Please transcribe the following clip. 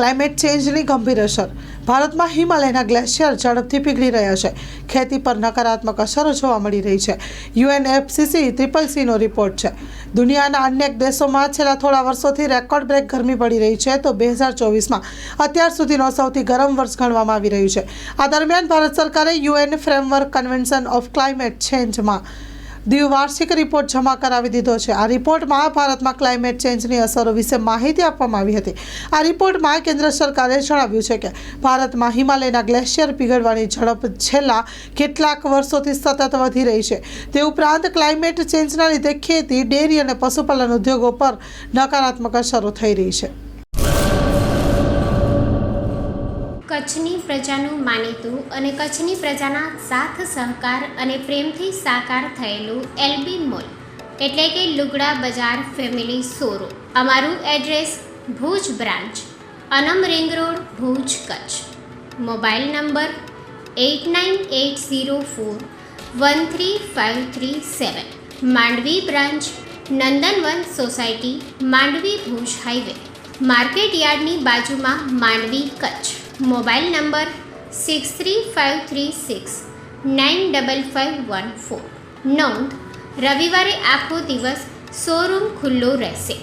Climate ચેન્જની ગંભીર અસર. ભારતમાં હિમાલયના ગ્લેશિયર ઝડપથી પીગળી રહ્યા છે. ખેતી પર નકારાત્મક અસરો જોવા મળી રહી છે. UNFCCCCનો રિપોર્ટ છે. દુનિયાના અનેક દેશોમાં છેલ્લા થોડા વર્ષોથી રેકોર્ડ બ્રેક ગરમી પડી રહી છે, તો 2024માં અત્યાર સુધીનો સૌથી ગરમ વર્ષ ગણવામાં આવી રહ્યું છે. આ દરમિયાન ભારત સરકારે UN framework convention of climate ચેન્જમાં દ્વિવાર્ષિક રિપોર્ટ જમા કરાવી દીધો છે. આ રિપોર્ટમાં ભારતમાં ક્લાઇમેટ ચેન્જની અસરો વિશે માહિતી આપવામાં આવી હતી. આ રિપોર્ટમાં કેન્દ્ર સરકારે જણાવ્યું છે કે ભારતમાં હિમાલયના ગ્લેશિયર પીગળવાની ઝડપ છેલ્લા કેટલાક વર્ષોથી સતત વધી રહી છે. તે ઉપરાંત ક્લાઇમેટ ચેન્જના લીધે ખેતી, ડેરી અને પશુપાલન ઉદ્યોગો પર નકારાત્મક અસરો થઈ રહી છે. કચ્છની પ્રજાનું માનીતું અને કચ્છની પ્રજાના સાથ સહકાર અને પ્રેમથી સાકાર થયેલું LB મોલ એટલે કે લુગડા બજાર ફેમિલી શોરૂમ. અમારું address Bhuj branch, Anam ring road, Bhuj, Kutch. Mobile number 8980413537. Mandvi branch, Nandanvan society, Mandvi, Bhuj highway, market યાર્ડની બાજુમાં, માંડવી, કચ્છ. Mobile number 6353695514. નોંધ: રવિવારે આખો દિવસ શોરૂમ ખુલ્લો રહેશે.